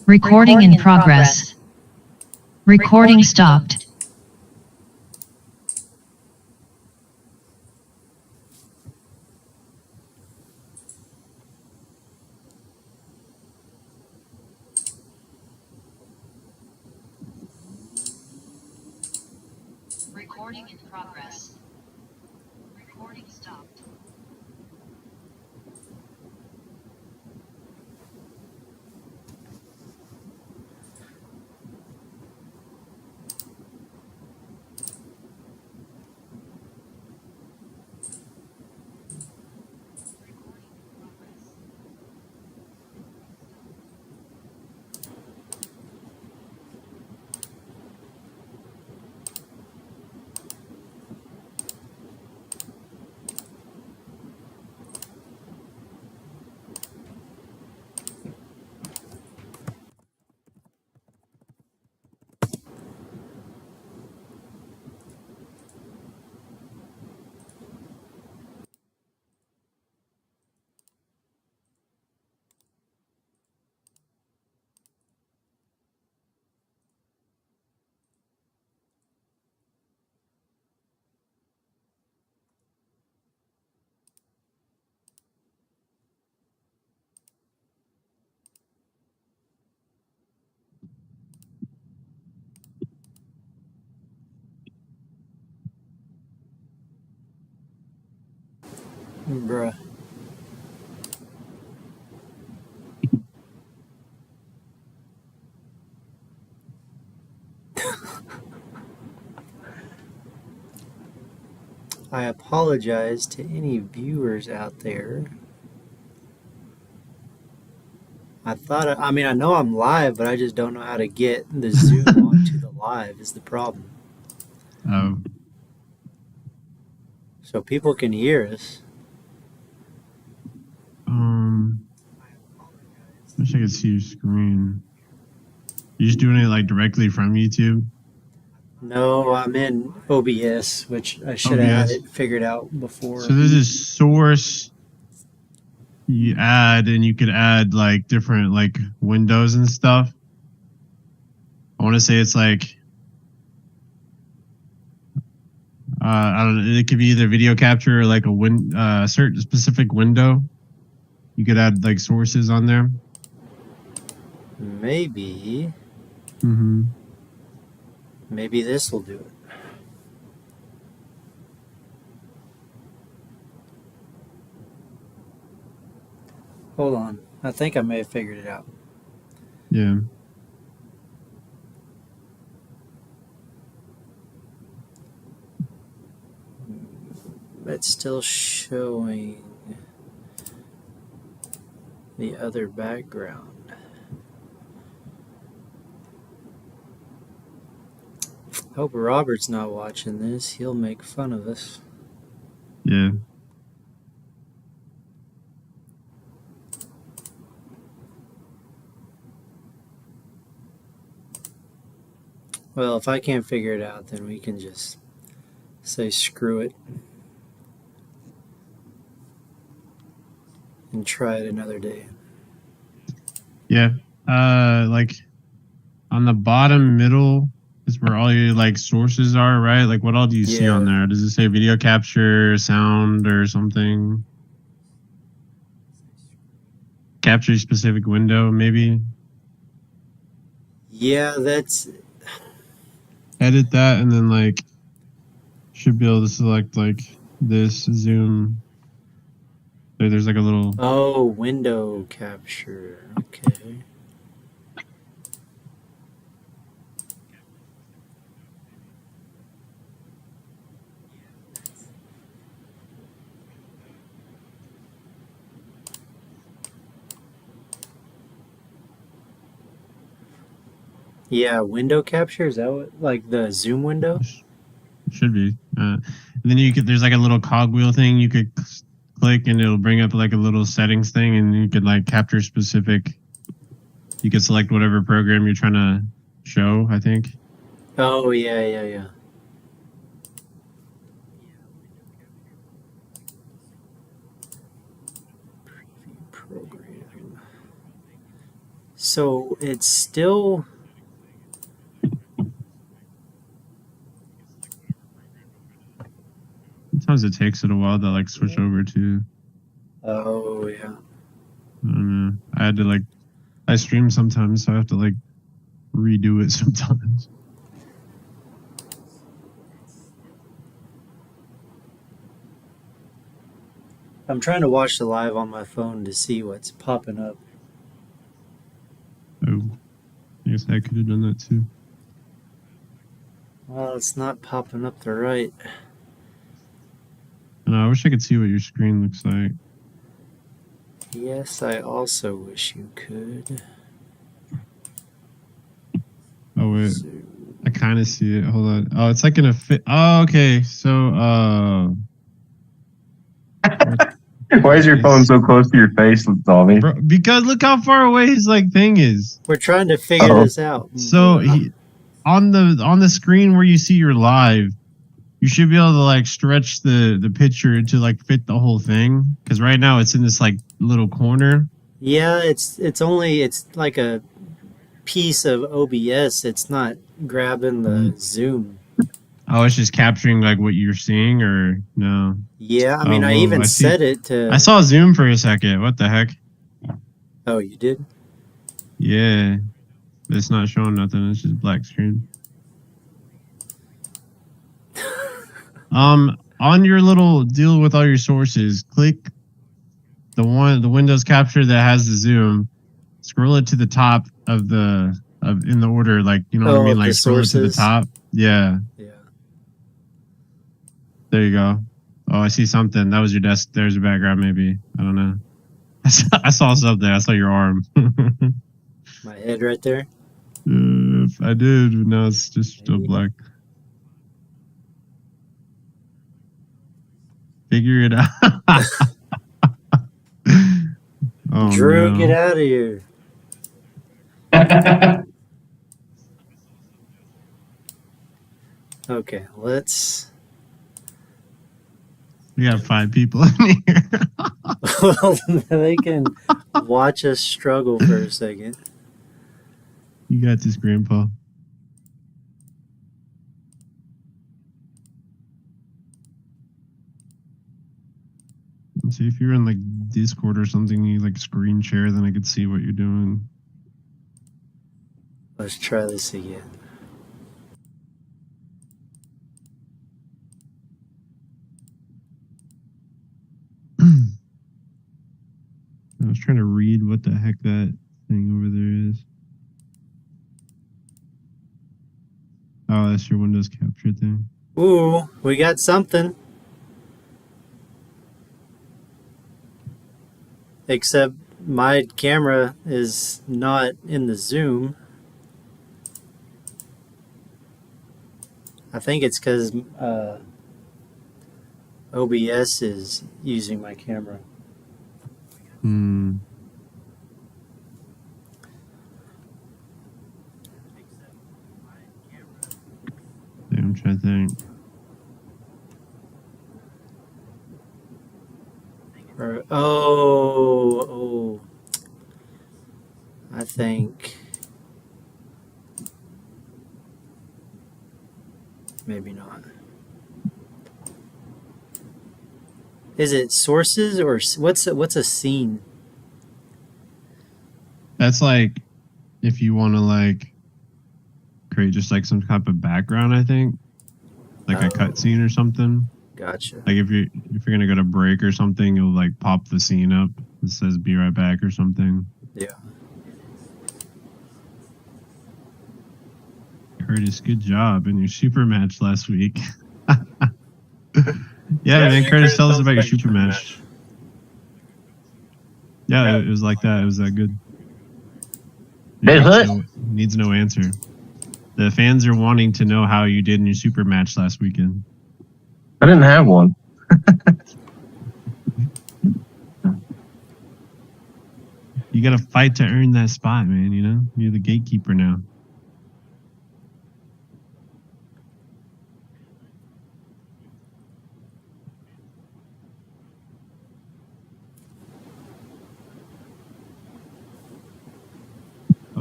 Recording in progress. Recording stopped. Recording in progress. Recording stopped. Bruh. I apologize to any viewers out there. I know I'm live, but I just don't know how to get the Zoom onto the live is the problem. Oh. So people can hear us. Wish I could see your screen. You just doing it like directly from YouTube? No, I'm in OBS, which I should have had it figured out before. So there's a source you add, and you could add like different like windows and stuff. I want to say it's like I don't know. It could be either video capture or like a certain specific window. You could add like sources on there. Maybe. Mm-hmm. Maybe this will do it. Hold on. I think I may have figured it out. Yeah. It's still showing the other background. Hope Robert's not watching this. He'll make fun of us. Yeah. Well, if I can't figure it out, then we can just say screw it and try it another day. Yeah. Like on the bottom middle is where all your like sources are, right? Like what all do you see on there? Does it say video capture, sound, or something? Capture specific window, maybe? Yeah, that's... Edit that and then like should be able to select like this, zoom. So there's like a little... Oh, window capture. Okay. Yeah, window capture? Is that what, like the zoom window? Should be. And then there's like a little cogwheel thing you could click and it'll bring up like a little settings thing and you could like capture specific, you could select whatever program you're trying to show, I think. Oh, yeah. Preview program. So it's still. Sometimes it takes it a while to like switch over to. Oh yeah. I don't know. I had to like. I stream sometimes, so I have to like redo it sometimes. I'm trying to watch the live on my phone to see what's popping up. Oh, I guess I could have done that too. Well, it's not popping up the right. I wish I could see what your screen looks like. Yes, I also wish you could. Oh wait, So, I kind of see it. Hold on. Oh, it's like in a fit. Oh, okay. So, Why is your phone so close to your face, Tommy? bro, because look how far away his like thing is. we're trying to figure Oh. this out. So he on the screen where you see your live, you should be able to like stretch the picture to like fit the whole thing. Because right now it's in this like little corner. Yeah, it's like a piece of OBS. It's not grabbing the zoom. Oh, it's just capturing like what you're seeing, or no? Yeah, I Oh, mean, I whoa, even I see. set it to. I saw Zoom for a second. What the heck? Oh, you did? Yeah, it's not showing nothing. It's just black screen. On your little deal with all your sources, click the Windows capture that has the zoom. Scroll it to the top of in the order, like you know what I mean, of like the scroll it to the sources. top. Yeah, Yeah. there you go. Oh, I see something. That was your desk. There's your background, maybe. I don't know. I saw something. I saw your arm. My head right there. If I did, but now it's just still Maybe. black. Figure it out. Oh Drew, no. get out of here. Okay, let's. We got 5 people in here. Well, they can watch us struggle for a second. You got this, Grandpa. Let's see if you're in like Discord or something. You like screen share, then I could see what you're doing. Let's try this again. I was trying to read what the heck that thing over there is. Oh, that's your Windows capture thing. Ooh, we got something. Except my camera is not in the zoom. I think it's because OBS is using my camera. Hmm. Yeah, I'm trying to think. Oh, I think maybe not. Is it sources or what's a scene? That's like if you want to like create just like some type of background, I think, like a cutscene or something. Gotcha. Like if you're gonna go to break or something, you'll like pop the scene up. It says "Be right back" or something. Yeah. Curtis, good job in your super match last week. Yeah, man, Curtis, tell us about your super match. Yeah, it was like that. It was that good. Needs no answer. The fans are wanting to know how you did in your super match last weekend. I didn't have one. You got to fight to earn that spot, man. You know, you're the gatekeeper now.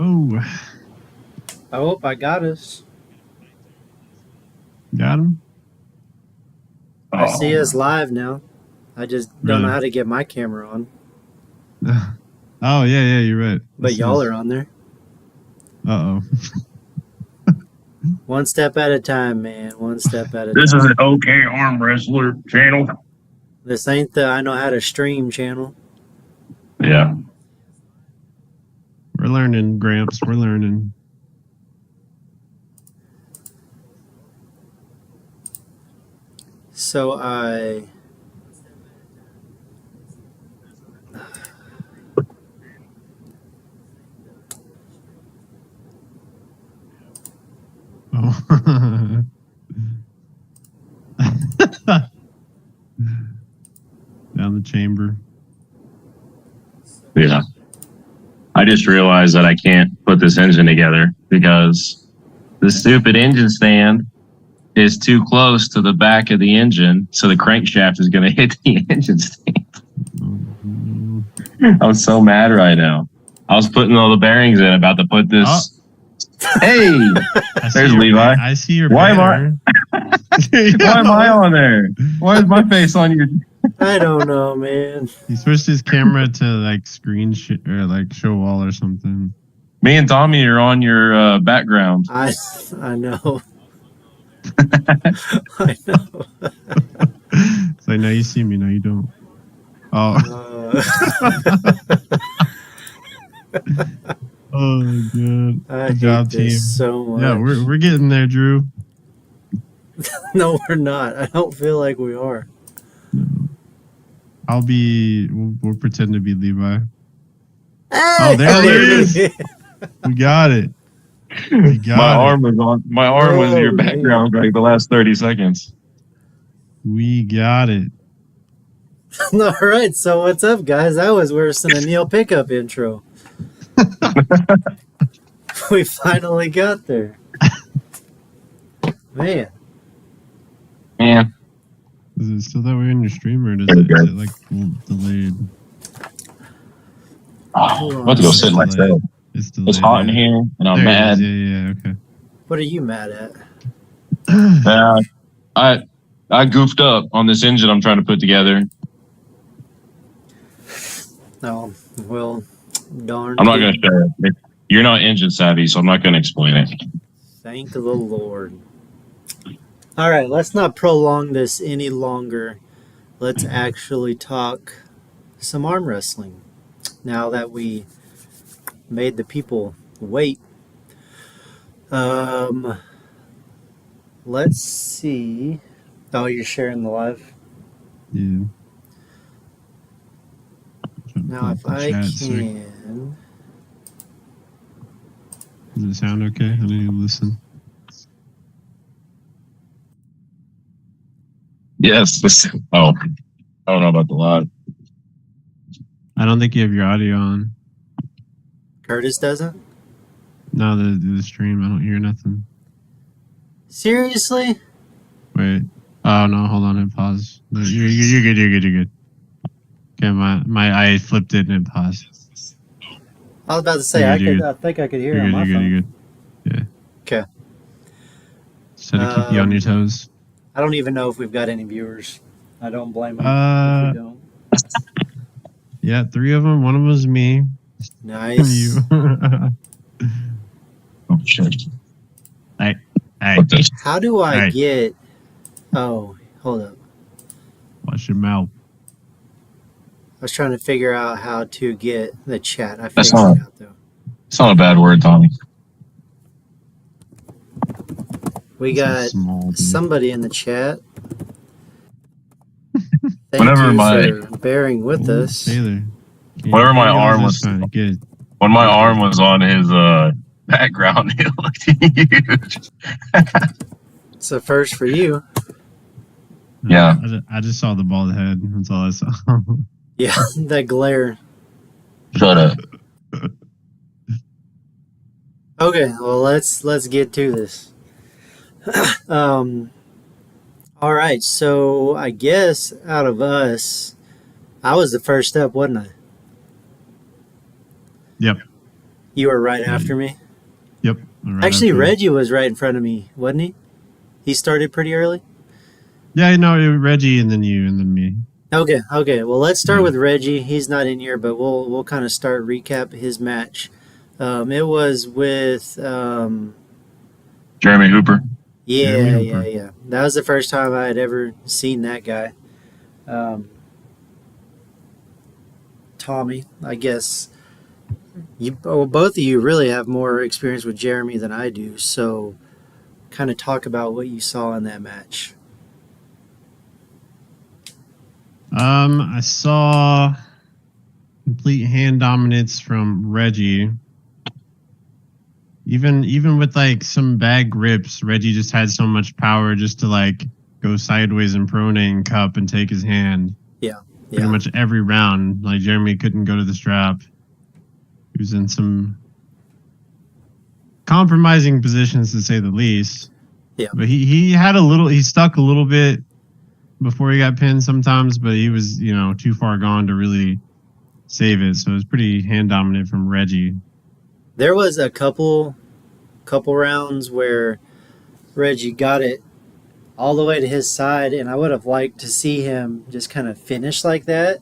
Oh, Oh, I got us. got him. I see us live now. I just don't know Really? how to get my camera on. Oh yeah, you're right. But y'all are on there. Uh oh. One step at a time, man. One step at a This time. is an OKarmwrestler channel. This ain't the I know how to stream channel. Yeah. We're learning, Gramps. We're learning. So I Oh. Down the chamber. Yeah. I just realized that I can't put this engine together because the stupid engine stand is too close to the back of the engine, so the crankshaft is going to hit the engine stand. I'm so mad right now. I was putting all the bearings in, about to put this. Oh. Hey, there's Levi. I see your Why am banner. Why am I on there? Why is my face on your? I don't know, man. He switched his camera to like or like show wall or something. Me and Tommy are on your background. I know. I know. It's like, now you see me, now you don't. Oh. Oh god. I Good job, hate this team. so much. Yeah, we're getting there, Drew. No, we're not. I don't feel like we are. We'll pretend to be Levi. Hey! Oh, there it is. We got it. We got My it. arm was on. My arm was in your background for like the last 30 seconds. We got it. All right, so what's up, guys? That was worse than a Neil Pickup intro. We finally got there. Man. Is it still that way on your stream, or is it like delayed? Oh, I'm about to go sit in my cell. It's delayed. It's hot in here, and I'm mad. Yeah, okay. What are you mad at? I goofed up on this engine I'm trying to put together. Oh, well, darn. I'm not going to share it. You're not engine savvy, so I'm not going to explain it. Thank the Lord. All right, let's not prolong this any longer. Let's actually talk some arm wrestling. Now that we made the people wait. Let's see. Oh, you're sharing the live? Yeah. Now, if I can... Does it sound okay? I need to listen. Yes. Oh, I don't know about the live. I don't think you have your audio on. Curtis doesn't? No, the stream. I don't hear nothing. Seriously? Wait. Oh no, hold on and pause. No, you're good. Okay, I flipped it and it paused. I was about to say, I think I could hear on my phone. You're good. Yeah. Okay. So to keep you on your toes. I don't even know if we've got any viewers. I don't blame them if we don't. Yeah, 3 of them. One of them was me. Nice. You. Oh, shit. Hey. How do I get... Oh, hold up. Watch your mouth. I was trying to figure out how to get the chat. I That's figured it out, though. It's not a bad word, Tommy. We got somebody in the chat. Thank Whenever you for bearing with us. Taylor. Whenever my arm was... Good. When my arm was on his background, it looked huge. It's a first for you. Yeah. I just saw the bald head. That's all I saw. Yeah, that glare. Shut up. Okay, well let's get to this. All right, so I guess out of us, I was the first up, wasn't I? Yep. You were right after me. Yep. Right Actually, after. Reggie was right in front of me, wasn't he? He started pretty early. Yeah, no, Reggie and then you and then me. Okay. Well, let's start Yeah. with Reggie. He's not in here, but we'll kind of start recap his match. It was with Jeremy Hooper. Jeremy Hooper. yeah. That was the first time I had ever seen that guy. Tommy, I guess both of you really have more experience with Jeremy than I do. So, kind of talk about what you saw in that match. I saw complete hand dominance from Reggie. Even with like some bad grips, Reggie just had so much power just to like go sideways and pronate and cup and take his hand. Pretty much every round. Like Jeremy couldn't go to the strap. He was in some compromising positions to say the least. Yeah. But he stuck a little bit before he got pinned sometimes, but he was, too far gone to really save it. So it was pretty hand dominant from Reggie. There was a couple rounds where Reggie got it all the way to his side, and I would have liked to see him just kind of finish like that.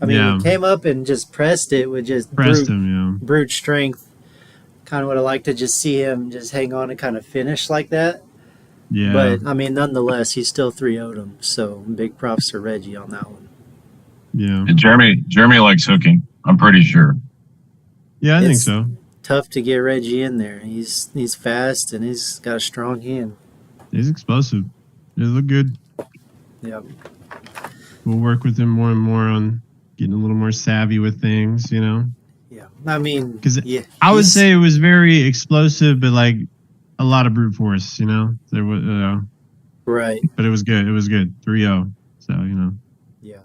I mean, he came up and just pressed it with just brute strength. Kind of would have liked to just see him just hang on and kind of finish like that. Yeah. But, I mean, nonetheless, he still 3-0'd him. So, big props to Reggie on that one. Yeah. And Jeremy likes hooking, I'm pretty sure. Yeah, I think so. Tough to get Reggie in there. He's fast, and he's got a strong hand. He's explosive. He look good. Yeah. We'll work with him more and more on getting a little more savvy with things, Yeah. I mean, because I would say it was very explosive, but like a lot of brute force, there was, right. But it was good. It was good. 3-0. So, Yeah.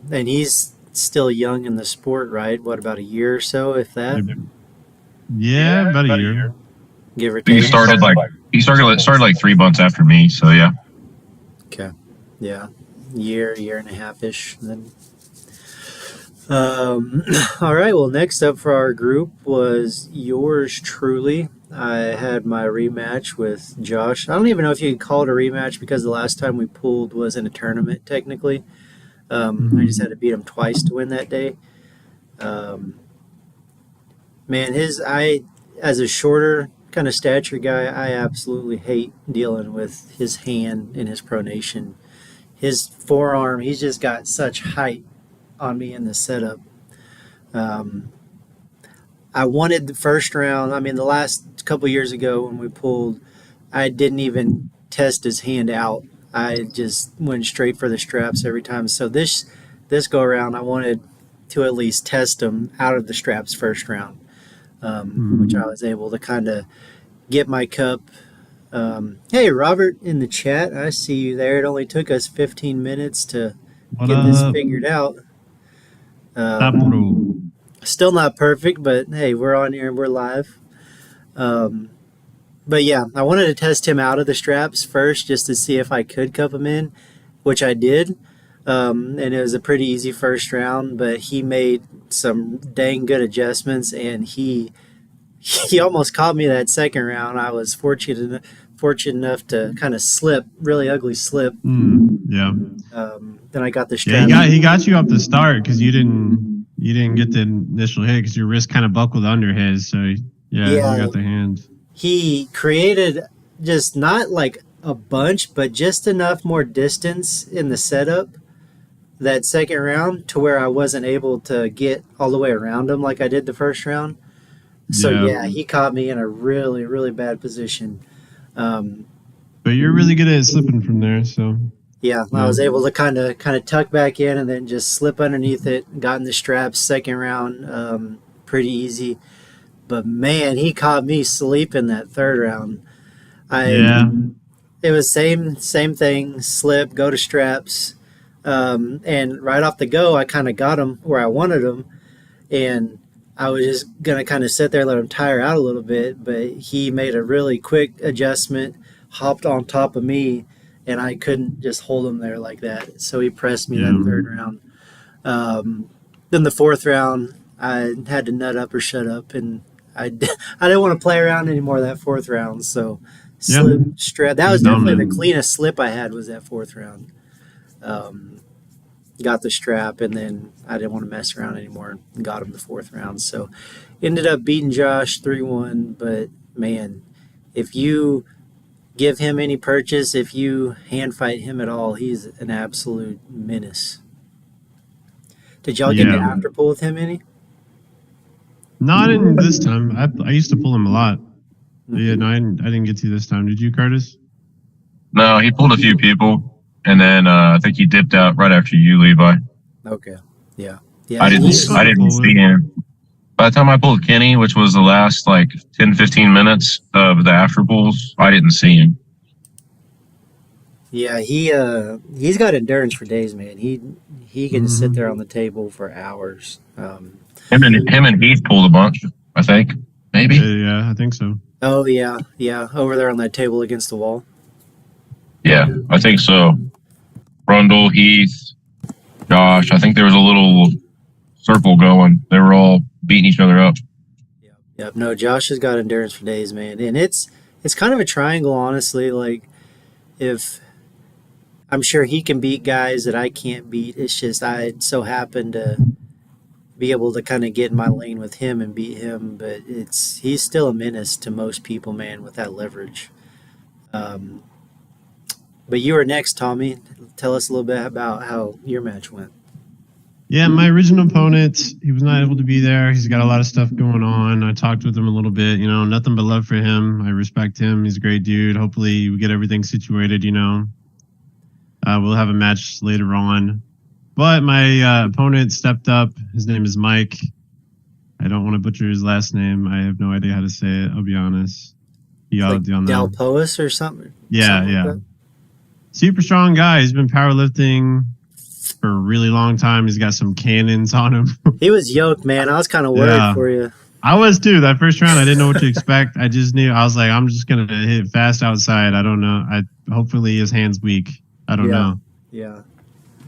And he's still young in the sport, right? What, about a year or so, if that? Yeah, about a year. Give or take. He started like 3 months after me, so yeah. Okay. Yeah. Year and a half-ish then. All right. Well, next up for our group was yours truly. I had my rematch with Josh. I don't even know if you could call it a rematch because the last time we pulled was in a tournament, technically. I just had to beat him twice to win that day. Man, as a shorter kind of stature guy, I absolutely hate dealing with his hand and his pronation. His forearm, he's just got such height on me in the setup. I wanted the first round. I mean, the last couple years ago when we pulled, I didn't even test his hand out. I just went straight for the straps every time. So this go around, I wanted to at least test him out of the straps first round, which I was able to kind of get my cup. Hey, Robert in the chat, I see you there. It only took us 15 minutes to get this figured out. Still not perfect, but hey, we're on here and we're live. But yeah, I wanted to test him out of the straps first just to see if I could cup him in, which I did. And it was a pretty easy first round, but he made some dang good adjustments, and he almost caught me that second round. I was fortunate enough to kind of slip, really ugly slip. Yeah. Then I got the strap. Yeah, he got you off the start because you didn't get the initial hit because your wrist kind of buckled under his. So yeah, you got the hand. He created just not like a bunch, but just enough more distance in the setup that second round to where I wasn't able to get all the way around him like I did the first round. So yeah, he caught me in a really, really bad position. But you're really good at slipping from there, so yeah, I was able to kind of tuck back in and then just slip underneath it. Got in the straps second round, pretty easy. But man, he caught me sleeping that third round. It was same thing. Slip, go to straps, and right off the go, I kind of got him where I wanted him, and I was just gonna kind of sit there, let him tire out a little bit. But he made a really quick adjustment, hopped on top of me, and I couldn't just hold him there like that. So he pressed me that third round. Then the fourth round, I had to nut up or shut up, and I didn't want to play around anymore that fourth round. So Yeah. slip strap. That He's was definitely the dominant. cleanest slip I had was that fourth round. Got the strap, and then I didn't want to mess around anymore and got him the fourth round. So ended up beating Josh 3-1. But man, if you give him any purchase, if you hand fight him at all, he's an absolute menace. Did y'all get to Yeah. after pull with him any? Not in this time. I used to pull him a lot. Yeah, no, I didn't get to this time. Did you, Curtis? No, he pulled a few people, and then I think he dipped out right after you, Levi. Okay. Yeah. Yeah. I didn't He's fun to pull see with. him. By the time I pulled Kenny, which was the last like 10, 15 minutes of the after pulls, I didn't see him. Yeah, he's got endurance for days, man. He can sit there on the table for hours. Him and Heath pulled a bunch, I think. Maybe. Yeah, I think so. Oh yeah, over there on that table against the wall. Yeah, I think so. Rundle, Heath, Josh. I think there was a little circle going. They were all beating each other up. Yep. No, Josh has got endurance for days, man, and it's kind of a triangle, honestly. Like if I'm sure he can beat guys that I can't beat. It's just I so happen to be able to kind of get in my lane with him and beat him, but he's still a menace to most people, man, with that leverage. But you were next, Tommy. Tell us a little bit about how your match went. Yeah, my original opponent, he was not able to be there. He's got a lot of stuff going on. I talked with him a little bit, nothing but love for him. I respect him. He's a great dude. Hopefully we get everything situated, We'll have a match later on. But my opponent stepped up. His name is Mike. I don't want to butcher his last name. I have no idea how to say it. I'll be honest. Y'all know. Dalpois or something? Yeah, something yeah. like that? Super strong guy. He's been powerlifting for a really long time. He's got some cannons on him. He was yoked, man. I was kind of worried for you. I was too. That first round, I didn't know what to expect. I just knew. I was like, I'm just gonna hit fast outside. I don't know. Hopefully his hand's weak. I don't know. Yeah.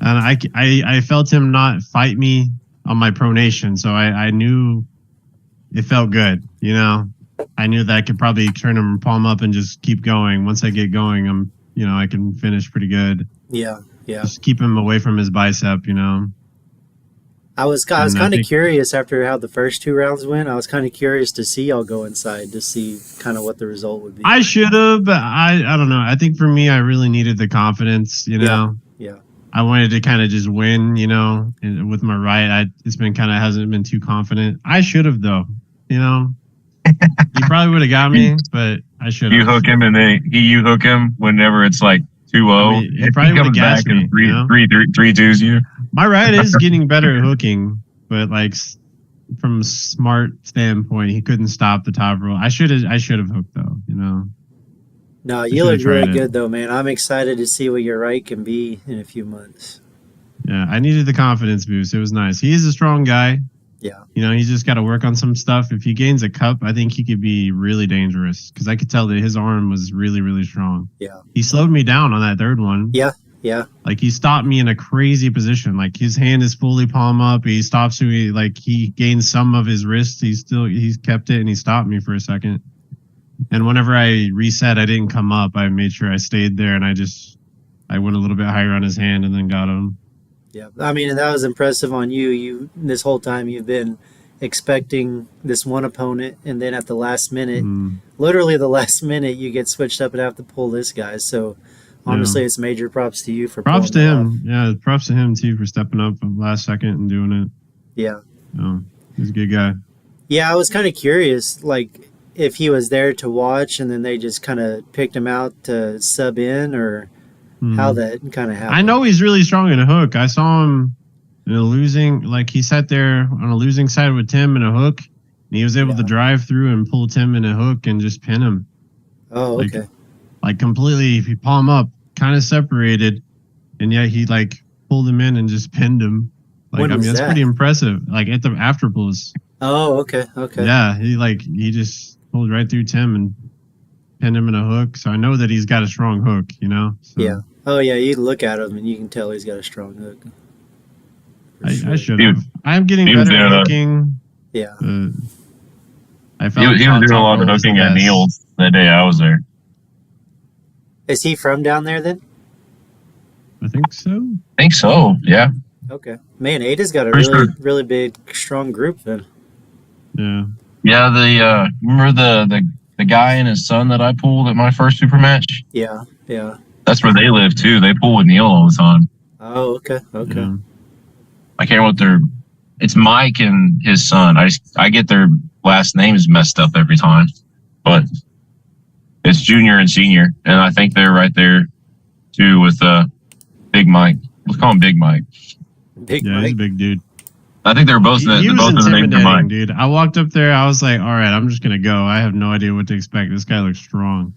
And I felt him not fight me on my pronation, so I knew it felt good. I knew that I could probably turn him palm up and just keep going. Once I get going, I can finish pretty good. Yeah. Just keep him away from his bicep. I was kind of curious after how the first two rounds went. I was kind of curious to see y'all go inside to see kind of what the result would be. I should have, but I don't know. I think for me, I really needed the confidence. Yeah. I wanted to kind of just win. And with my right, hasn't been too confident. I should have though. He probably would have got me, but I should have. You hook him and then you hook him whenever it's like 2-0. He probably would have gassed me. Three twos you. My right is getting better at hooking, but like from a smart standpoint, he couldn't stop the top roll. I should have hooked though. No, you look really good though, man. I'm excited to see what your right can be in a few months. Yeah, I needed the confidence boost. It was nice. He is a strong guy. Yeah. He's just got to work on some stuff. If he gains a cup, I think he could be really dangerous because I could tell that his arm was really, really strong. Yeah. He slowed me down on that third one. Yeah. Like he stopped me in a crazy position. Like his hand is fully palm up. He stops me. Like he gains some of his wrist. He's kept it and he stopped me for a second. And whenever I reset, I didn't come up. I made sure I stayed there and I went a little bit higher on his hand and then got him. Yeah, I mean, and that was impressive on you. You this whole time you've been expecting this one opponent, and then at the last minute, literally the last minute, you get switched up and have to pull this guy. So honestly, it's major props to you for props to him. Off. Yeah, props to him too for stepping up at the last second and doing it. Yeah, he's a good guy. Yeah, I was kind of curious, like if he was there to watch, and then they just kind of picked him out to sub in, or how that kind of happened. I know he's really strong in a hook. I saw him in a losing, like he sat there on a losing side with Tim in a hook, and he was able to drive through and pull Tim in a hook and just pin him. Oh, okay. Like completely, if you palm up, kind of separated, and yet he like pulled him in and just pinned him. Like that's pretty impressive. Like at the after pulls. Oh, okay. Yeah, he just pulled right through Tim and pinned him in a hook. So I know that he's got a strong hook, So. Yeah. Oh, yeah, you look at him and you can tell he's got a strong hook. For I sure. should Dude, have. I'm getting he was better at doing a- hooking. Yeah. I He, found he was doing a top lot of roll was the hooking at best. Neil's that day I was there. Is he from down there then? I think so. I think so. Yeah. Okay. Man, Ada's got a Pretty really, sure. really big, strong group then. Yeah. Yeah. Remember the guy and his son that I pulled at my first super match? Yeah. Yeah. That's where they live too. They pull with Neil all the time. Oh, okay. Okay. Yeah. I can't remember what it's Mike and his son. I get their last names messed up every time, but it's Junior and Senior, and I think they're right there too with Big Mike. Let's call him Big Mike. Big Yeah, he's a Mike. big dude. I think they're both He the was both of the names are intimidating, Mike. dude. I walked up there. I was like, all right, I'm just going to go. I have no idea what to expect. This guy looks strong.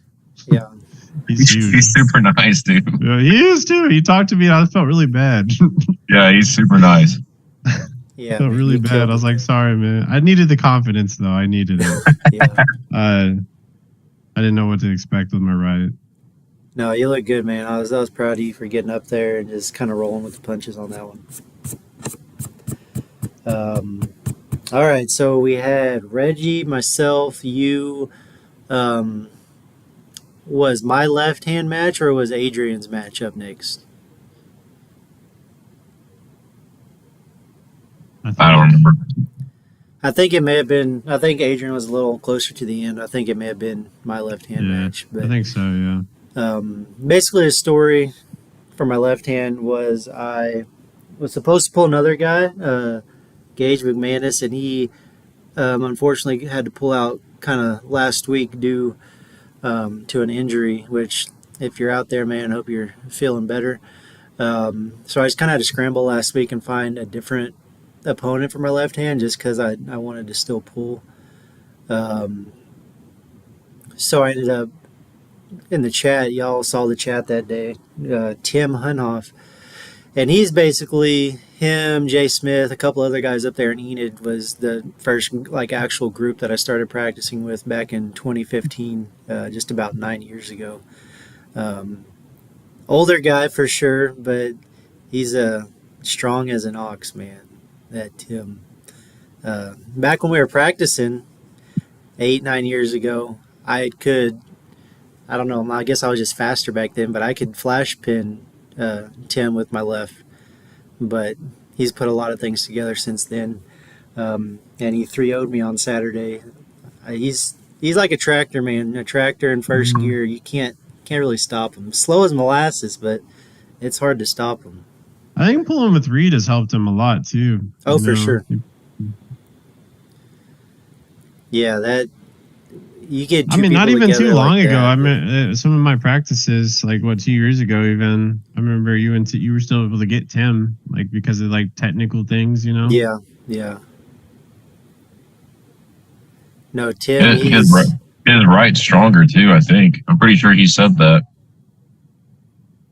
Yeah. He's huge. He's super nice, dude. Yeah, he is, too. He talked to me, and I felt really bad. Yeah, he's super nice. Yeah. felt man, really you bad. killed I was it. like, sorry, man. I needed the confidence, though. I needed it. Yeah. I didn't know what to expect with my ride. No, you look good, man. I was proud of you for getting up there and just kind of rolling with the punches on that one. All right, so we had Reggie, myself, you. Was my left hand match or was Adrian's match up next? I don't remember. I think it may have been. I think Adrian was a little closer to the end. I think it may have been my left hand Yeah, match. But I think so, yeah. basically, the story for my left hand was I was supposed to pull another guy, Gage McManus, and he unfortunately had to pull out kind of last week due to an injury. Which, if you're out there, man, I hope you're feeling better. So I just kind of had to scramble last week and find a different opponent for my left hand just because I wanted to still pull. So I ended up in the chat. Y'all saw the chat that day. Tim Hunhoff, and he's basically him, Jay Smith, a couple other guys up there in Enid was the first like actual group that I started practicing with back in 2015, just about 9 years ago. Older guy for sure, but he's strong as an ox, man. That Tim. Back when we were practicing 8-9 years ago, I don't know, I guess I was just faster back then, but I could flash pin Tim with my left. But he's put a lot of things together since then. And he 3-0'd me on Saturday. He's like a tractor, man. A tractor in first gear. You can't really stop him. Slow as molasses, but it's hard to stop him. I think pulling with Reed has helped him a lot, too. Oh, for sure. Yeah, that you get. I mean, not people even too together long like ago. that. I mean, some of my practices, like 2 years ago, even I remember you were still able to get Tim, like because of like technical things, you know. Yeah, yeah. No, Tim. His, his, right- his right's stronger too, I think. I'm pretty sure he said that.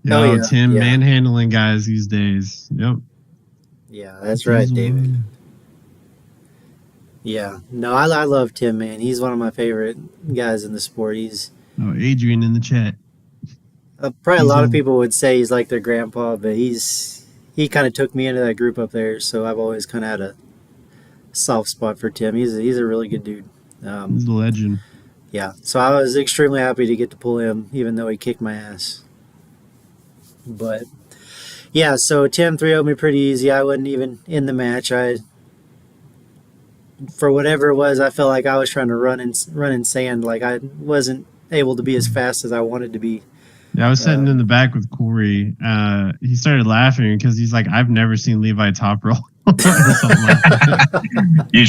Yo, Oh, yeah, Tim yeah. manhandling guys these days. Yep. Yeah, that's right, David. Yeah, no, I love Tim, man. He's one of my favorite guys in the sport. He's Oh, Adrian in the chat. probably a He's lot of in- people would say he's like their grandpa, but he kind of took me into that group up there, so I've always kind of had a soft spot for Tim. He's a really good dude. He's a legend. Yeah, so I was extremely happy to get to pull him, even though he kicked my ass. But yeah, so Tim 3-0'd me pretty easy. I wasn't even in the match. For whatever it was, I felt like I was trying to run in sand. Like I wasn't able to be as fast as I wanted to be. Yeah, I was sitting in the back with Corey. He started laughing because he's like, "I've never seen Levi top roll." Or something like that. You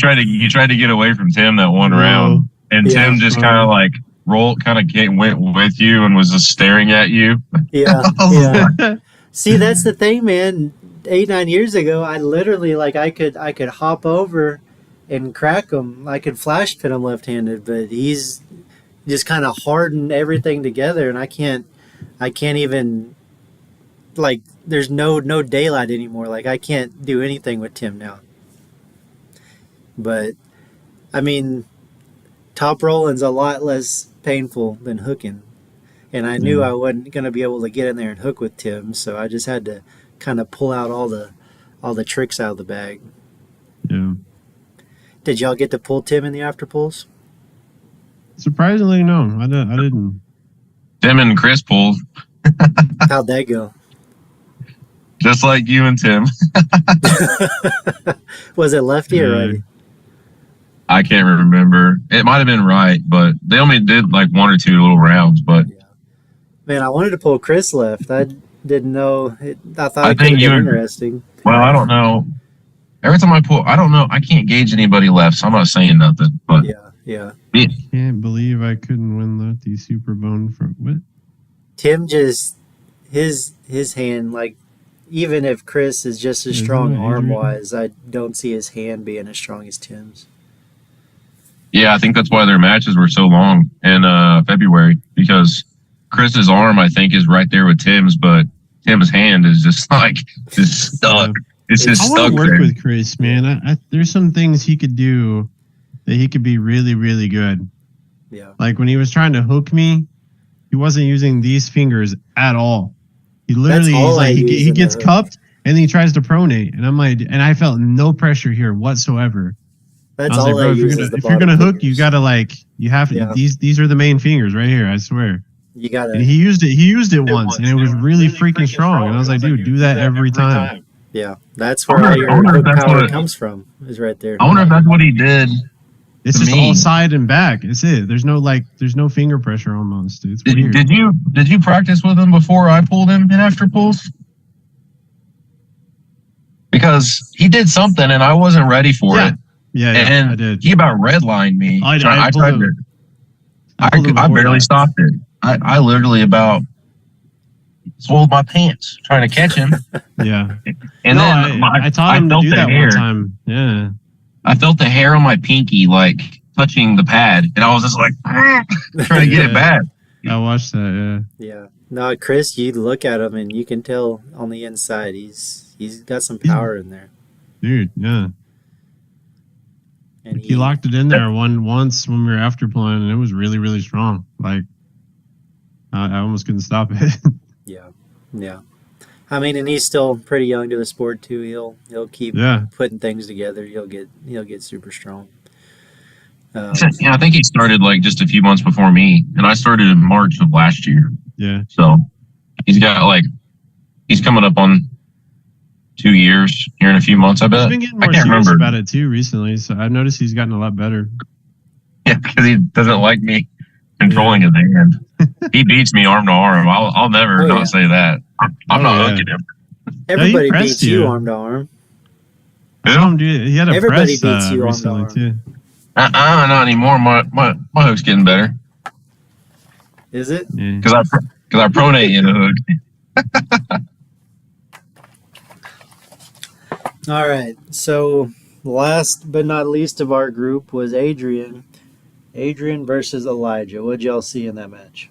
tried to get away from Tim that one No. round, and Yeah. Tim just kind of like went with you and was just staring at you. Yeah, yeah. See, that's the thing, man. 8-9 years ago, I literally I could hop over and crack him. I could flash pin him left-handed, but he's just kind of hardened everything together, and I can't even there's no daylight anymore. Like I can't do anything with Tim now. But I mean, top rolling's a lot less painful than hooking. And I knew I wasn't going to be able to get in there and hook with Tim, so I just had to kind of pull out all the all the tricks out of the bag. Yeah. Did y'all get to pull Tim in the after pulls? Surprisingly, no, I didn't. Tim and Chris pulled, How'd that go? just like you and Tim. Was it lefty or Yeah. righty? I can't remember. It might have been right, but they only did like 1 or 2 little rounds. But Man, I wanted to pull Chris left. I didn't know. I thought I it could think have you been and- interesting. well, I don't know. Every time I pull, I don't know. I can't gauge anybody left, so I'm not saying nothing. But Yeah. Can't believe I couldn't win lefty super bone from what? Tim just his hand, like, even if Chris is just as Is strong that arm Adrian? wise, I don't see his hand being as strong as Tim's. yeah, I think that's why their matches were so long in February, because Chris's arm, I think, is right there with Tim's, but Tim's hand is just stuck. It's just I stuck want to work there. with Chris, man. I there's some things he could do that he could be really, really good. Yeah. Like when he was trying to hook me, he wasn't using these fingers at all. He literally, all he's I like, use he in the gets hook. cupped and then he tries to pronate, and I'm like, and I felt no pressure here whatsoever. That's I was all like, bro, I if use you're is the gonna bottom hook, you fingers. gotta like, you have to. Yeah. These are the main fingers right here. I swear. You gotta. And he used it once, and it was really freaking strong. And I was like, dude, do that every time. Yeah, that's I where all wonder- I your wonder if hook that's power what- comes from. Is right there. I wonder if that's what he did. It's To just me. all side and back. It's it. There's no finger pressure almost. It's weird. Did you practice with him before I pulled him in after pulls? Because he did something and I wasn't ready for Yeah. it. Yeah, And I did. he about redlined me. I I pulled tried him. to. I pulled him I before barely that. stopped it. I literally about soiled my pants trying to catch him. Yeah. And No, then I taught him to felt do the that hair. one time. Yeah. I felt the hair on my pinky like touching the pad, and I was just like trying to get it Yeah. back. I watched that. Yeah. No, Chris, you look at him and you can tell on the inside he's got some power in there. Yeah. Dude, yeah. And He locked it in there once when we were after pulling, and it was really, really strong. Like, I almost couldn't stop it. Yeah. I mean, and he's still pretty young to the sport too. He'll keep Yeah. putting things together. He'll get super strong. Yeah, I think he started like just a few months before me, and I started in March of last year. Yeah. So he's coming up on 2 years here in a few months. I He's bet. been getting I more can't serious remember. about it too recently, so I've noticed he's gotten a lot better. Yeah, because he doesn't like me controlling his hand. He beats me arm to arm. I'll never Oh, not yeah. say that. I'm not yeah. hooking him. Everybody pressed beats you you. arm to arm. I saw him do. He had a Everybody press beats you arm to recently arm. too. Not anymore. My hook's getting better Is it? Yeah. because I pronate in the hook. All right. So last but not least of our group was Adrian. Adrian versus Elijah. What'd y'all see in that match?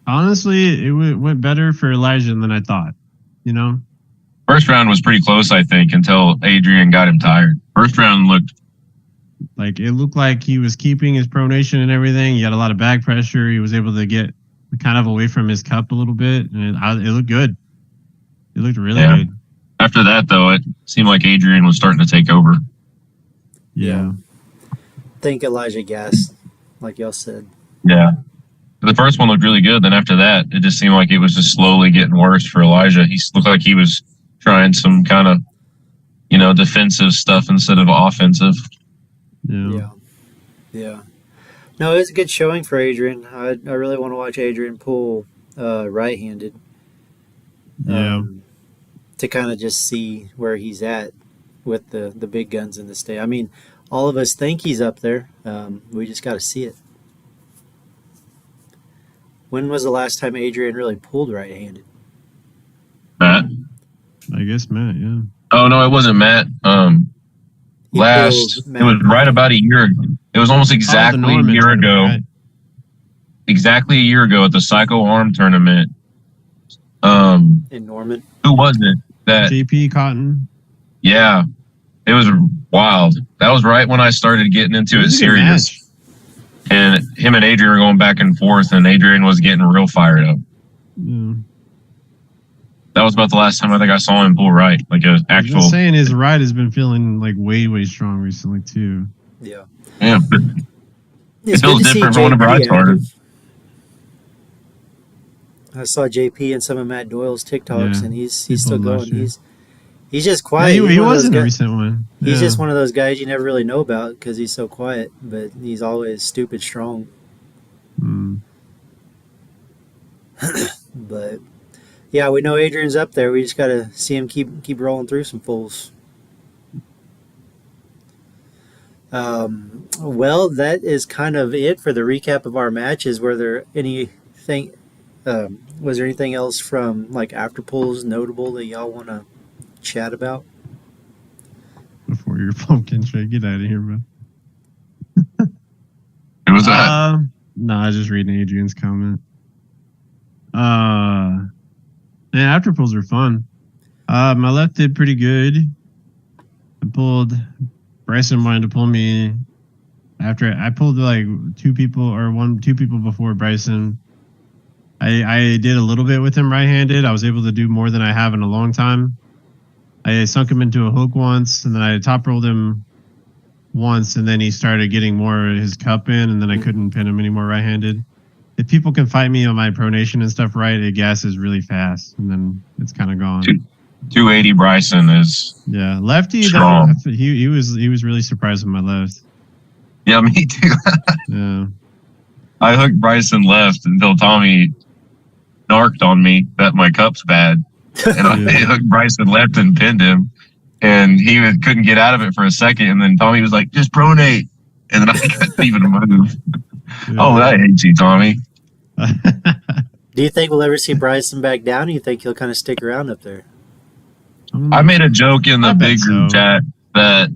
Honestly, it went better for Elijah than I thought. You know, First round was pretty close, I think, until Adrian got him tired. First round looked like it looked like he was keeping his pronation and everything. He had a lot of back pressure. He was able to get kind of away from his cup a little bit, and it looked good. It looked really Yeah. good. after that though. It seemed like Adrian was starting to take over. Yeah. I think Elijah gassed, like y'all said. Yeah. The first one looked really good. Then after that, it just seemed like it was just slowly getting worse for Elijah. He looked like he was trying some kind of, defensive stuff instead of offensive. Yeah. Yeah. No, it was a good showing for Adrian. I really want to watch Adrian pull right-handed. Yeah. To kind of just see where he's at with the big guns in the state. I mean, all of us think he's up there. We just got to see it. When was the last time Adrian really pulled right-handed? Matt? I guess Matt. Yeah. Oh no, it wasn't Matt. He It was right about a year ago. It was almost exactly a Norman year tournament, ago. right? Exactly a year ago at the Psycho Arm tournament. in Norman. Who was it? That JP Cotton. yeah, it was wild. That was right when I started getting into it was a good serious. match. And him and Adrian were going back and forth, and Adrian was getting real fired up. Yeah. That was about the last time I think I saw him pull right, like an I was actual. just saying his right has been feeling like way strong recently too. Yeah. Yeah, but It's feels good to see different from whenever I JP started. active. I saw JP in some of Matt Doyle's TikToks, Yeah, and he's he still pulled last going. year. He's just Yeah, quiet. He's he one of was those in a guys. recent one. He's Yeah. just one of those guys you never really know about because he's so quiet, but he's always stupid strong. Mm. But yeah, we know Adrian's up there. We just got to see him keep rolling through some fools. Well, that is kind of it for the recap of our matches. Were there anything? Was there anything else from like after pulls notable that y'all want to chat about? Before your pumpkin shake, get out of here, bro. It was that. No, I was just reading Adrian's comment. Yeah, after pulls are fun. My left did pretty good. I pulled. Bryson wanted to pull me after I pulled like two people before Bryson. I did a little bit with him right-handed. I was able to do more than I have in a long time. I sunk him into a hook once, and then I top rolled him once, and then he started getting more of his cup in, and then I couldn't pin him anymore right-handed. If people can fight me on my pronation and stuff right, it gasses really fast, and then it's kind of gone. 280 Bryson is lefty. strong. He was really surprised with my left. Yeah, me too. Yeah, I hooked Bryson left until Tommy narked on me that my cup's bad, and I hooked Bryson left and pinned him, and he couldn't get out of it for a second, and then Tommy was like, "Just pronate," and then I couldn't even move. yeah. Oh, I hate you, Tommy. Do you think we'll ever see Bryson back down? Or you think he'll kind of stick around up there? I made a joke in the I bet big group so. chat that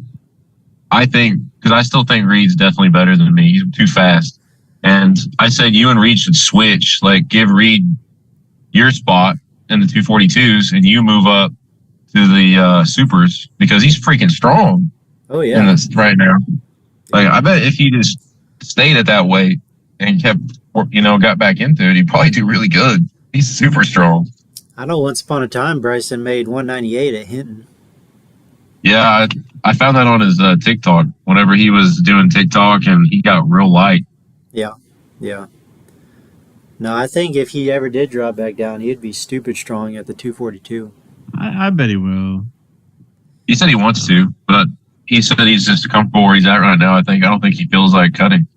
I think, because I still think Reed's definitely better than me. He's too fast. And I said you and Reed should switch, like give Reed your spot in the 242s and you move up to the supers because he's freaking strong Oh in yeah. this right now. Like I bet if he just stayed at that weight and kept, got back into it, he'd probably do really good. He's super strong. I know once upon a time Bryson made 198 at Hinton. Yeah, I found that on his TikTok whenever he was doing TikTok and he got real light. Yeah. No, I think if he ever did drop back down, he'd be stupid strong at the 242. I bet he will. He said he wants to, but he said he's just comfortable where he's at right now. I don't think he feels like cutting.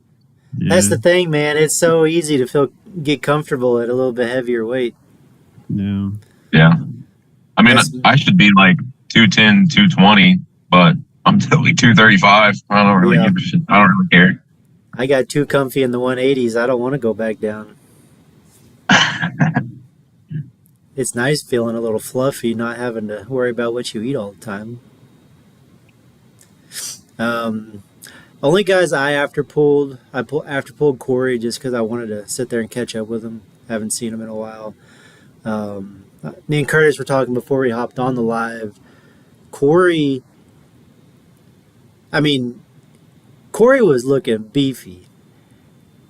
Yeah. That's the thing, man. It's so easy to get comfortable at a little bit heavier weight. Yeah. Yeah. I mean, I should be like 210, 220, but I'm totally 235. I don't really give a shit. I don't really care. I got too comfy in the 180s. I don't want to go back down. It's nice feeling a little fluffy, not having to worry about what you eat all the time. Only guys I after pulled Corey just because I wanted to sit there and catch up with him. Haven't seen him in a while. Me and Curtis were talking before we hopped on the live. Corey was looking beefy,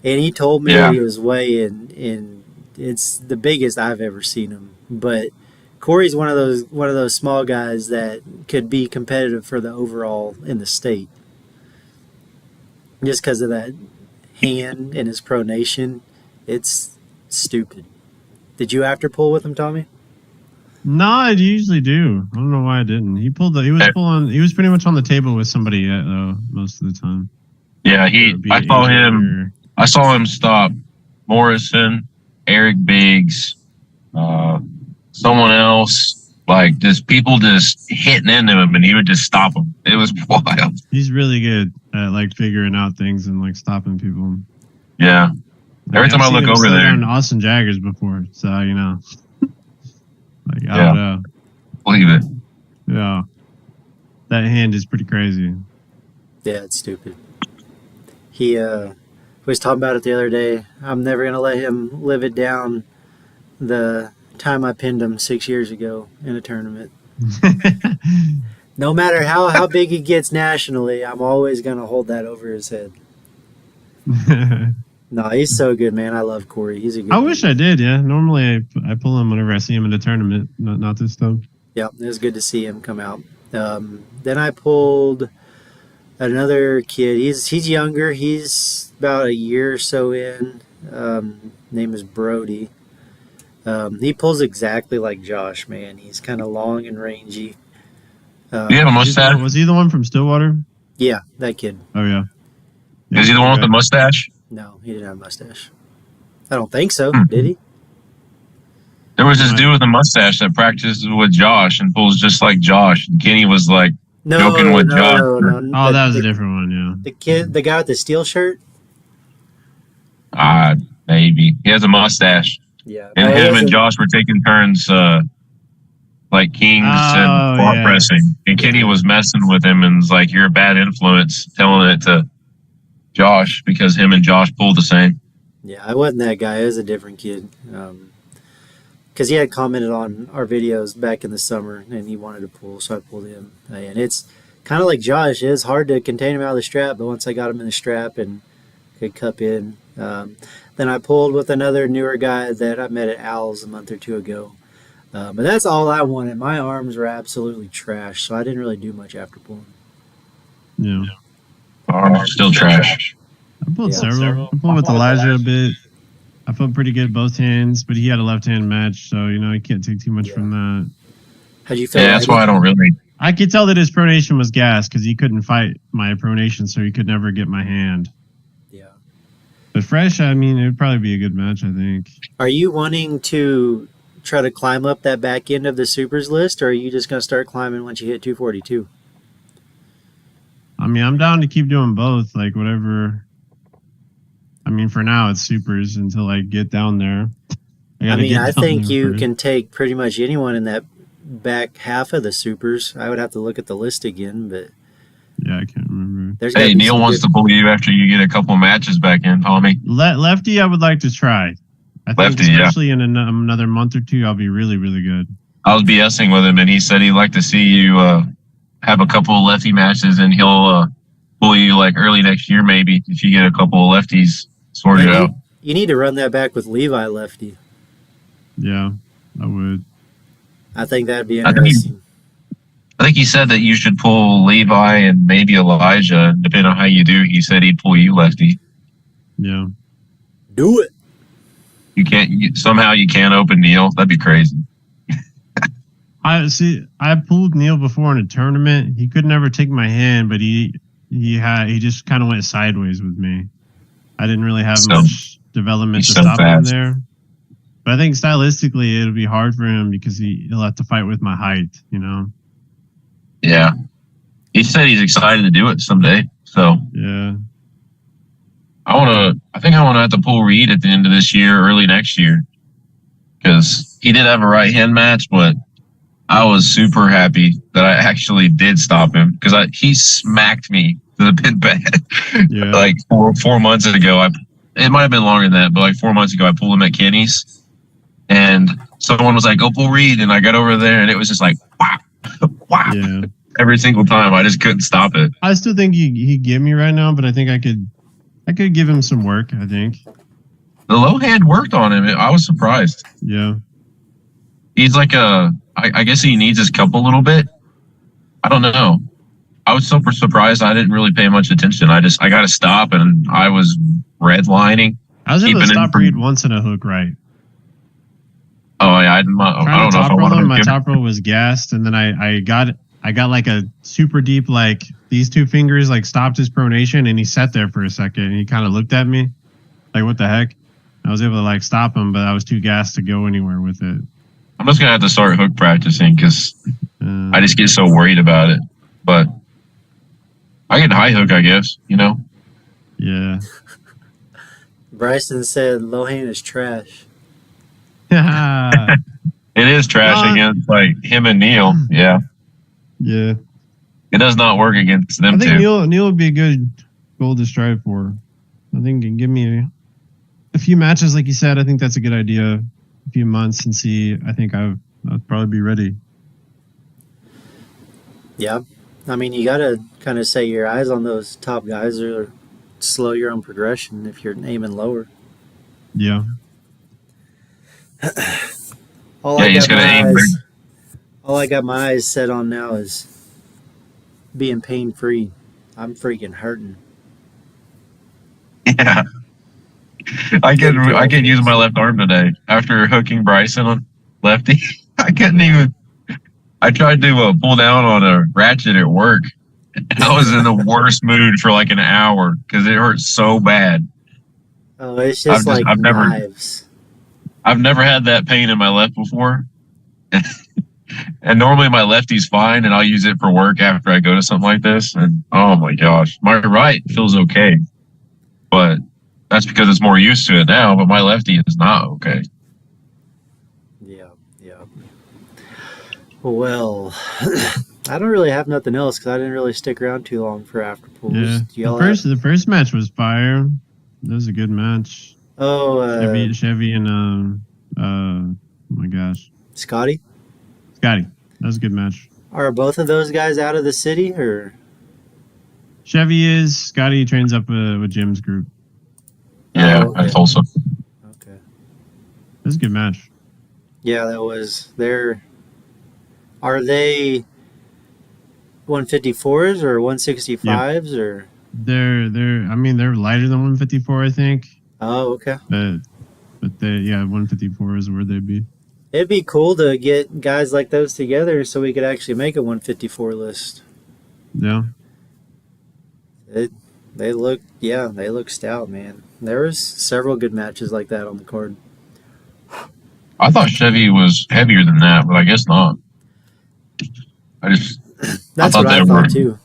and he told me that he was weighing, and it's the biggest I've ever seen him. But Corey's one of those small guys that could be competitive for the overall in the state, just because of that hand and his pronation. It's stupid. Did you after pull with him, Tommy? No, I usually do. I don't know why I didn't. He was pretty much on the table with somebody most of the time. Yeah, I saw him stop Morrison, Eric Biggs, someone else, like just people just hitting into him and he would just stop them. It was wild. He's really good at like figuring out things and like stopping people. Yeah. Every time I look over there. On Austin Jaggers before, so like I don't know. Believe it. Yeah. That hand is pretty crazy. Yeah, it's stupid. He was talking about it the other day. I'm never going to let him live it down the time I pinned him 6 years ago in a tournament. No matter how big he gets nationally, I'm always going to hold that over his head. No, he's so good, man. I love Corey. He's a good I wish dude. I did. Yeah, normally I pull him whenever I see him in the tournament. Not this time. Yeah, it was good to see him come out. Then I pulled another kid. He's younger. He's about a year or so in. Name is Brody. He pulls exactly like Josh, man. He's kind of long and rangy. Do you have a mustache? Was he the one from Stillwater? Yeah, that kid. Oh yeah. Is he the one with the mustache? No, he didn't have a mustache. I don't think so. Hmm. Did he? There was this dude with a mustache that practices with Josh and pulls just like Josh. And Kenny was like No, joking with no, Josh. no. Oh, that was a different one. Yeah. The guy with the steel shirt. Maybe. He has a mustache. Yeah, And but he him and hasn't- Josh were taking turns like kings and bar yeah. pressing. And Kenny was messing with him and was like, "You're a bad influence," telling it to Josh because him and Josh pulled the same. Yeah, I wasn't that guy. I was a different kid. Because he had commented on our videos back in the summer, and he wanted to pull, so I pulled him. And it's kind of like Josh. It's hard to contain him out of the strap, but once I got him in the strap and could cup in, then I pulled with another newer guy that I met at Owl's a month or two ago. But that's all I wanted. My arms were absolutely trash, so I didn't really do much after pulling. Yeah. Still trash. I pulled Yeah. several. I pulled with Elijah a bit. I felt pretty good both hands, but he had a left-hand match, so you can't take too much Yeah. from that. How'd you feel? Yeah, that's why I don't really. I could tell that his pronation was gas because he couldn't fight my pronation, so he could never get my hand. Yeah. But fresh, I mean, it'd probably be a good match, I think. Are you wanting to try to climb up that back end of the supers list, or are you just going to start climbing once you hit 242? I mean, I'm down to keep doing both, like whatever. I mean, for now, it's supers until I get down there. I think you can take pretty much anyone in that back half of the supers. I would have to look at the list again, but Yeah, I can't remember. there's gotta Hey, be Neil some wants good- to pull you after you get a couple matches back in, Tommy. Lefty, I would like to try. I think Lefty, yeah. especially in another month or two, I'll be really, really good. I was BSing with him, and he said he'd like to see you have a couple of lefty matches, and he'll pull you like early next year, maybe if you get a couple of lefties sorted Man, out. You need to run that back with Levi lefty. Yeah, I would. I think that'd be I think- interesting. I think he said that you should pull Levi and maybe Elijah, depending on how you do. He said he'd pull you lefty. Yeah. Do it. You can't somehow you can't open Neil. That'd be crazy. I pulled Neil before in a tournament. He could never take my hand, but he just kind of went sideways with me. I didn't really have So- much development he's to so stop him fast. there. But I think stylistically it'll be hard for him because he'll have to fight with my height, Yeah. He said he's excited to do it someday. So Yeah. I think I want to have to pull Reed at the end of this year, early next year, because he did have a right hand match, but I was super happy that I actually did stop him because he smacked me to the pit bed. Yeah. Like 4 months ago. It might have been longer than that, but like 4 months ago, I pulled him at Kenny's, and someone was like, "Go pull Reed," and I got over there, and it was just like, wow, wow, Yeah. every single time. I just couldn't stop it. I still think he get me right now, but I think I could give him some work, I think. The low hand worked on him. I was surprised. Yeah. He's like I guess he needs his cup a little bit. I don't know. I was super surprised. I didn't really pay much attention. I got to stop, and I was redlining. I was able to Keeping it stop from- Reed once in a hook right. Oh yeah, I don't know Trying if to I top roll want him, to my give. top roll was gassed, and then I got like a super deep, like these two fingers like stopped his pronation, and he sat there for a second, and he kind of looked at me like, what the heck? I was able to like stop him, but I was too gassed to go anywhere with it. I'm just gonna have to start hook practicing because I just get so worried about it. But I can high hook, I guess. Yeah. Bryson said Lohan is trash. Yeah. It is trash against like him and Neil. Yeah, Yeah. it does not work against I them think two. Neil would be a good goal to strive for. I think give me a few matches, like you said. I think that's a good idea. A few months and see. I think I'll probably be ready. Yeah. I mean, you got to kind of set your eyes on those top guys or slow your own progression if you're aiming lower. Yeah. All Yeah, I you just got gotta my aim. eyes, all I got my eyes set on now is being pain free. I'm freaking hurting. Yeah, I can't use my left arm today after hooking Bryson on lefty. I couldn't even. I tried to pull down on a ratchet at work. I was in the worst mood for like an hour because it hurt so bad. Oh, it's just like knives. I've never had that pain in my left before. And normally my lefty's fine and I'll use it for work after I go to something like this. And oh my gosh, my right feels okay. But that's because it's more used to it now, but my lefty is not okay. Yeah. Well, I don't really have nothing else because I didn't really stick around too long for after pools. Yeah. The first match was fire. That was a good match. Chevy and oh my gosh. Scotty. That was a good match. Are both of those guys out of the city or? Chevy is. Scotty trains up with Jim's group. Yeah, okay. I told so. Okay. That was a good match. Yeah, that was. Are they 154s or 165s or? They're lighter than 154, I think. Oh, okay. But 154 is where they'd be. It'd be cool to get guys like those together so we could actually make a 154 list. Yeah. They look stout, man. There was several good matches like that on the card. I thought Chevy was heavier than that, but I guess not. That's thought what I they thought were- too.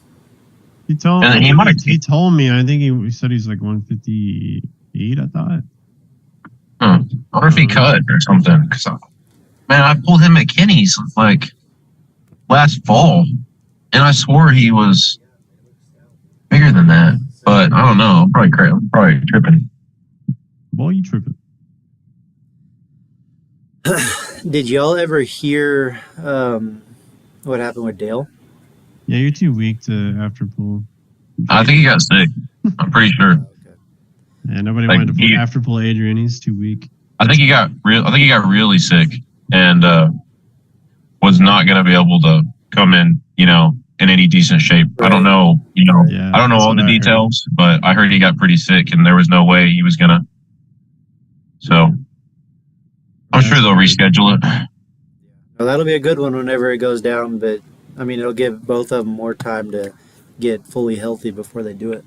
He told And me. he might- He told me. I think he said he's like 158. I thought. I wonder if he cut or something. Cause I pulled him at Kenny's like last fall, and I swore he was bigger than that. But I don't know. I'm probably tripping. Boy, you tripping. Did y'all ever hear what happened with Dale? Yeah, you're too weak to after pool. I think he got sick. I'm pretty sure. Okay. Yeah, nobody Like, wanted to he- pull after pull Adrian. He's too weak. I think he got really sick and was not going to be able to come in, in any decent shape. I don't know, Yeah, I don't know that's all what the I heard. details, but I heard he got pretty sick and there was no way he was going to. So I'm sure they'll reschedule it. Well, that'll be a good one whenever it goes down, but I mean, it'll give both of them more time to get fully healthy before they do it.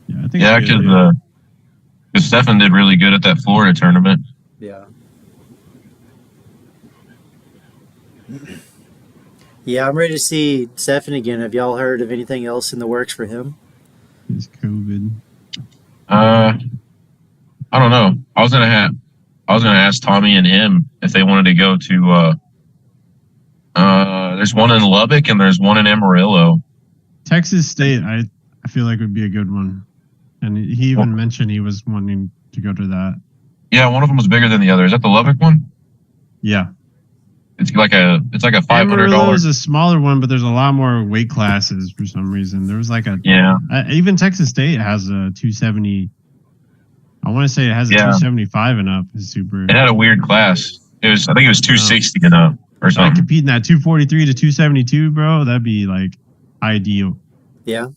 Yeah, I think. Yeah, it's a good idea. because Stefan did really good at that Florida tournament. Yeah. Yeah, I'm ready to see Stefan again. Have y'all heard of anything else in the works for him? It's COVID. I don't know. I was gonna ask Tommy and him if they wanted to go to. There's one in Lubbock and there's one in Amarillo. Texas State, I feel like would be a good one, and he even mentioned he was wanting to go to that. Yeah, one of them was bigger than the other. Is that the Lubbock one? Yeah, It's like a $500. Amarillo is a smaller one, but there's a lot more weight classes for some reason. There was like Yeah, even Texas State has a 270. I want to say it has a Yeah. 275 and up. Is super. it had a weird class. I think it was 260 and up or Like something. competing at 243 to 272, bro. That'd be like ideal. Yeah,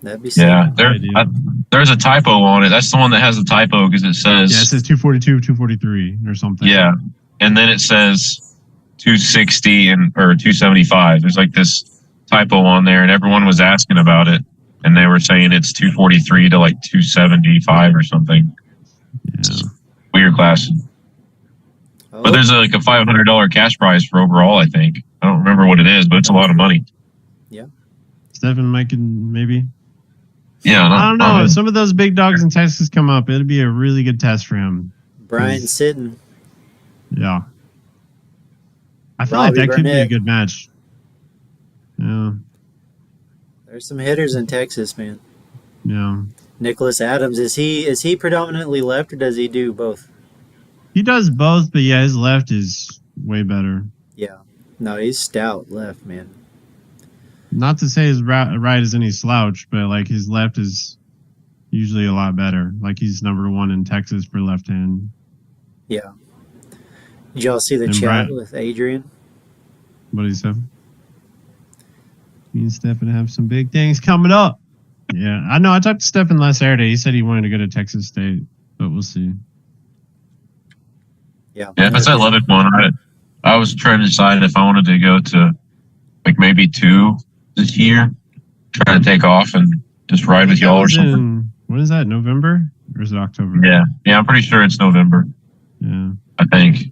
that'd be sick. Yeah, Idea. there's a typo on it. That's the one that has the typo because it Yeah, it says says 242, 243 or something. yeah, and then it says 260 or 275. There's like this typo on there, and everyone was asking about it, and they were saying it's 243 to like 275 or something. Yeah. Weird class, Oh, but there's like a $500 cash prize for overall. I think I don't remember what it is, but it's a lot of money. Stephen might can maybe. Yeah, I don't know. If some of those big dogs in Texas come up, it'd be a really good test for him. Brian Sitten. Yeah. I feel Robbie like that could be a Burnett. good match. Yeah. There's some hitters in Texas, man. Yeah. Nicholas Adams, is he predominantly left or does he do both? He does both, but yeah, his left is way better. Yeah. No, he's stout left, man. Not to say his right is any slouch, but like his left is usually a lot better. Like he's number 1 in Texas for left hand. Yeah. Did y'all see the And chat Brett- with Adrian? What did he say? Me and Stefan have some big things coming up. Yeah, I know. I talked to Stefan last Saturday. He said he wanted to go to Texas State, but we'll see. Yeah. Yeah, if it's that Levitt one, I was trying to decide if I wanted to go to like maybe 2 this year, try to take off and just ride with y'all or something. When is that? November or is it October? Yeah, I'm pretty sure it's November. Yeah. I think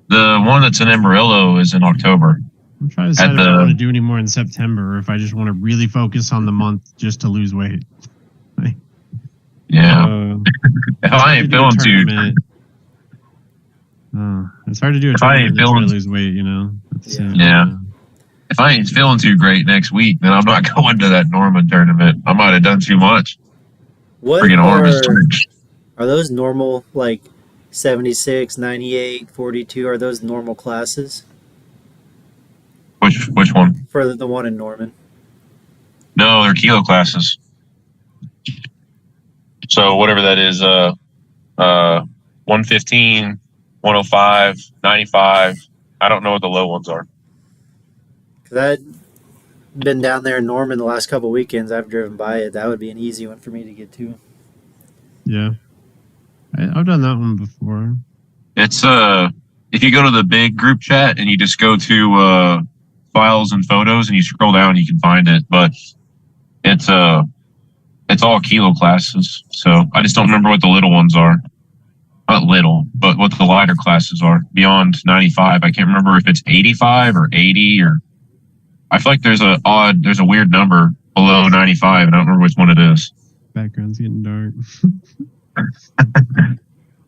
the one that's in Amarillo is in October. I'm trying to decide if I want to do any more in September or if I just want to really focus on the month just to lose weight. Yeah. If I ain't feeling too. It's hard to do a If I tournament ain't and try to feeling- lose weight, you know? Yeah. If I ain't feeling too great next week, then I'm not going to that Norman tournament. I might have done too much. What Freaking arm is too much. are those normal, like 76, 98, 42? Are those normal classes Which one? for the one in Norman? No, they're kilo classes. So whatever that is, 115, 105, 95. I don't know what the low ones are. Because I've been down there in Norman the last couple weekends. I've driven by it. That would be an easy one for me to get to. Yeah. I've done that one before. It's if you go to the big group chat and you just go to files and photos and you scroll down, you can find it. But it's all kilo classes. So I just don't remember what the little ones are. Not little, but what the lighter classes are beyond 95. I can't remember if it's 85 or 80 or I feel like there's a weird number below 95 and I don't remember which one it is. Background's getting dark.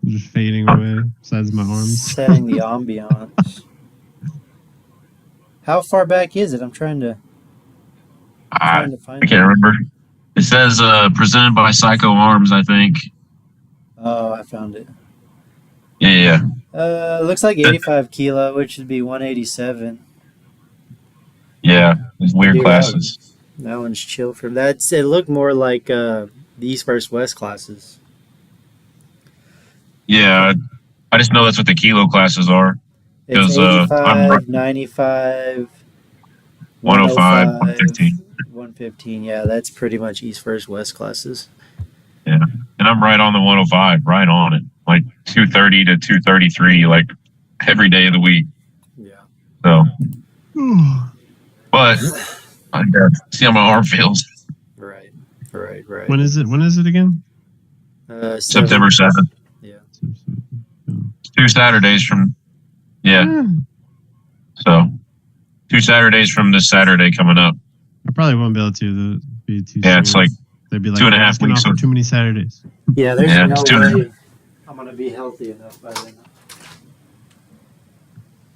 Just fading away besides my arms. Setting the ambiance. How far back is it? I'm trying to I find can't remember. It says presented by Psycho Arms, I think. Oh, I found it. Yeah. Looks like 85 kilo, which should be 187. Yeah. It's weird Do classes. That one's chill from that. It looked more like the East versus West classes. Yeah. I just know that's what the kilo classes are. It's 'Cause, I'm 85, 95, 105, 115. 115, yeah, that's pretty much East versus West classes. Yeah. And I'm right on the 105, right on it. Like 230 to 233, like every day of the week. Yeah. So, but I got to see how my arm feels. Right. When is it again? September 7th. Yeah. 2 Saturdays from, So, 2 Saturdays from this Saturday coming up. I probably won't be able to. Be too Yeah, it's like they'd be like 2.5 asking weeks. off for too many Saturdays. Yeah, there's Yeah, no it's 2.5. way I'm going to be healthy enough by then.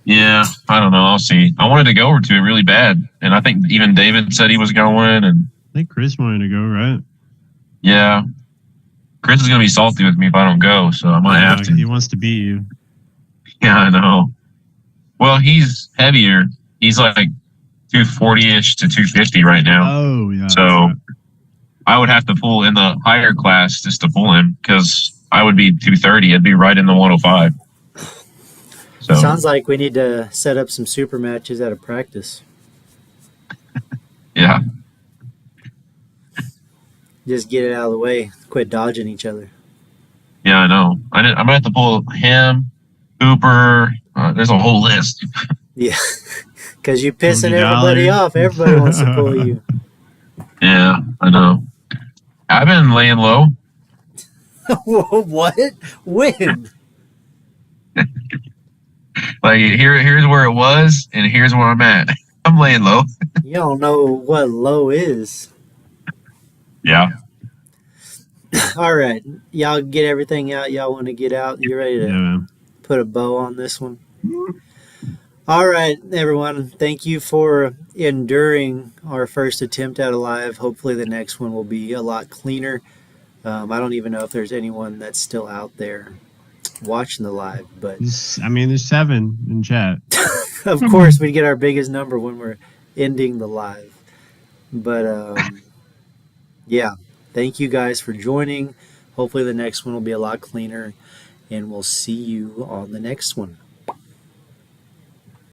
Yeah, I don't know. I'll see. I wanted to go over to it really bad. And I think even David said he was going. And I think Chris wanted to go, right? yeah, Chris is going to be salty with me if I don't go. So I might have to. He wants to beat you. Yeah, I know. Well, he's heavier. He's like 240-ish to 250 right now. Oh, yeah. So I would have to pull in the higher class just to pull him because I would be 230. I'd be right in the 105. So Sounds like we need to set up some super matches out of practice. yeah. Just get it out of the way. Quit dodging each other. Yeah, I know. I'm going to have to pull him, Cooper. There's a whole list. Yeah. Because you're pissing $50. everybody off. Everybody wants to pull you. Yeah, I know. I've been laying low. What? When? Like here's where it was, and here's where I'm at. I'm laying low. You don't know what low is. Yeah. All right. Y'all get everything out y'all want to get out. You ready to Yeah, man. put a bow on this one? All right, everyone. Thank you for enduring our first attempt at a live. Hopefully the next one will be a lot cleaner. I don't even know if there's anyone that's still out there watching the live, but There's 7 in chat. of course we get our biggest number when we're ending the live. But yeah, Thank you guys for joining. Hopefully the next one will be a lot cleaner, and we'll see you on the next one.